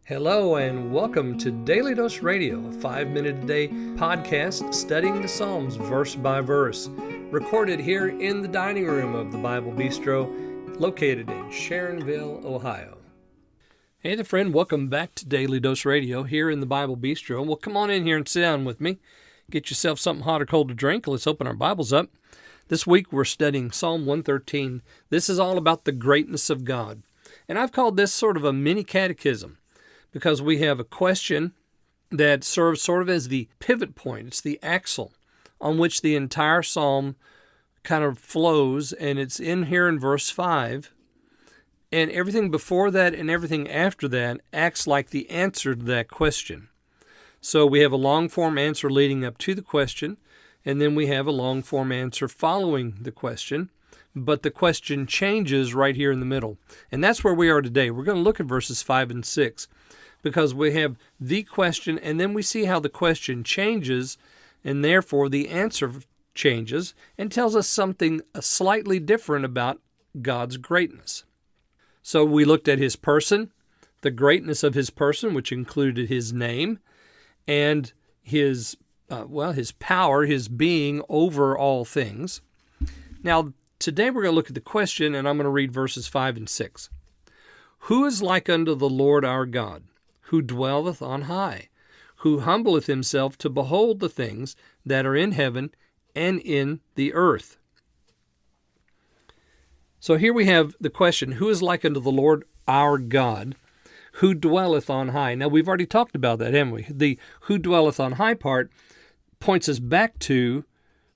Hello and welcome to Daily Dose Radio, a 5-minute-a-day podcast studying the Psalms verse by verse, recorded here in the dining room of the Bible Bistro, located in Sharonville, Ohio. Hey there, friend. Welcome back to Daily Dose Radio here in the Bible Bistro. Well, come on in here and sit down with me. Get yourself something hot or cold to drink. Let's open our Bibles up. This week we're studying Psalm 113. This is all about the greatness of God. And I've called this sort of a mini catechism, because we have a question that serves sort of as the pivot point. It's the axle on which the entire psalm kind of flows, and it's in here in verse 5. And everything before that and everything after that acts like the answer to that question. So we have a long-form answer leading up to the question, and then we have a long-form answer following the question. But the question changes right here in the middle. And that's where we are today. We're going to look at verses 5 and 6 because we have the question, and then we see how the question changes, and therefore the answer changes and tells us something slightly different about God's greatness. So we looked at his person, the greatness of his person, which included his name, and his power, his being over all things. Now, today we're going to look at the question, and I'm going to read verses 5 and 6. Who is like unto the Lord our God, who dwelleth on high, who humbleth himself to behold the things that are in heaven and in the earth? So here we have the question, who is like unto the Lord our God, who dwelleth on high? Now, we've already talked about that, haven't we? The who dwelleth on high part points us back to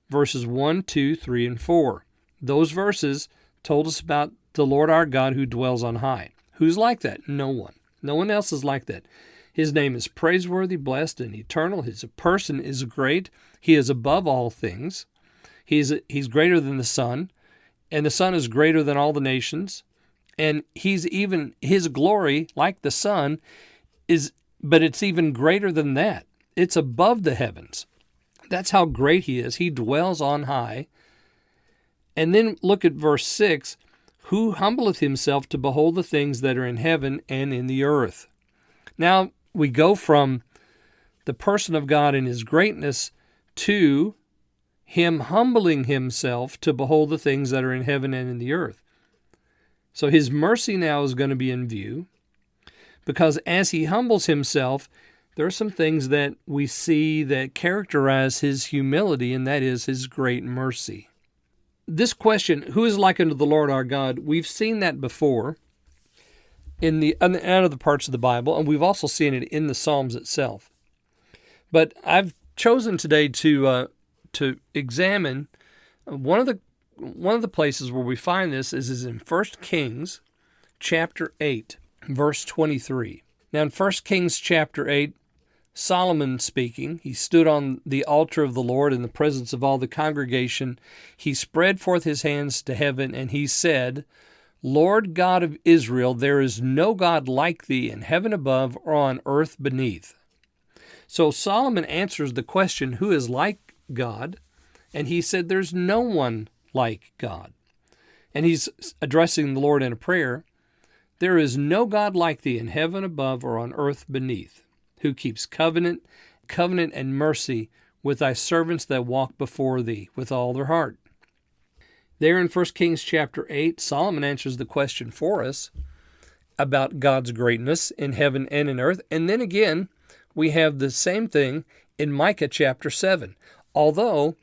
verses 1, 2, 3, and 4. Those verses told us about the Lord our God who dwells on high. Who's like that? No one. No one else is like that. His name is praiseworthy, blessed, and eternal. His person is great. He is above all things. He's greater than the sun, and the sun is greater than all the nations. And his glory, like the sun, but it's even greater than that. It's above the heavens. That's how great he is. He dwells on high. And then look at verse 6, who humbleth himself to behold the things that are in heaven and in the earth. Now, we go from the person of God and his greatness to him humbling himself to behold the things that are in heaven and in the earth. So his mercy now is going to be in view, because as he humbles himself, there are some things that we see that characterize his humility, and that is his great mercy. This question, who is like unto the Lord our God, we've seen that before in other parts of the Bible, and we've also seen it in the Psalms itself. But I've chosen today to examine one of the places where we find this is in 1 Kings chapter 8, verse 23. Now in 1 Kings chapter 8, Solomon speaking, he stood on the altar of the Lord in the presence of all the congregation. He spread forth his hands to heaven, and he said, Lord God of Israel, there is no God like thee in heaven above or on earth beneath. So Solomon answers the question, who is like God? And he said, there's no one like God. And he's addressing the Lord in a prayer. There is no God like thee in heaven above or on earth beneath, who keeps covenant and mercy with thy servants that walk before thee with all their heart. There in 1 Kings chapter 8, Solomon answers the question for us about God's greatness in heaven and in earth. And then again, we have the same thing in Micah chapter 7. Although,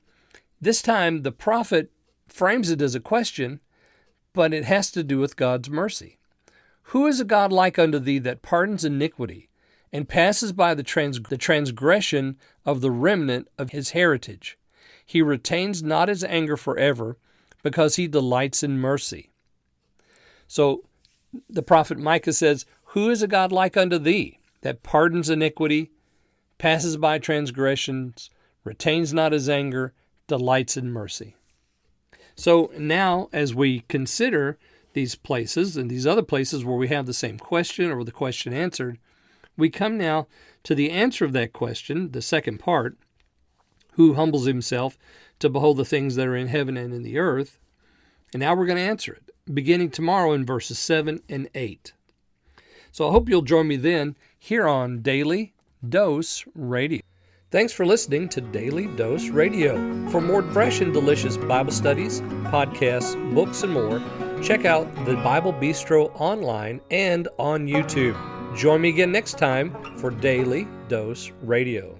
this time the prophet frames it as a question, but it has to do with God's mercy. Who is a God like unto thee that pardons iniquity, and passes by the transgression of the remnant of his heritage? He retains not his anger forever, because he delights in mercy. So the prophet Micah says, who is a God like unto thee, that pardons iniquity, passes by transgressions, retains not his anger, delights in mercy? So now, as we consider these places and these other places where we have the same question or the question answered, we come now to the answer of that question, the second part, who humbles himself to behold the things that are in heaven and in the earth. And now we're going to answer it, beginning tomorrow in verses 7 and 8. So I hope you'll join me then here on Daily Dose Radio. Thanks for listening to Daily Dose Radio. For more fresh and delicious Bible studies, podcasts, books, and more, check out the Bible Bistro online and on YouTube. Join me again next time for Daily Dose Radio.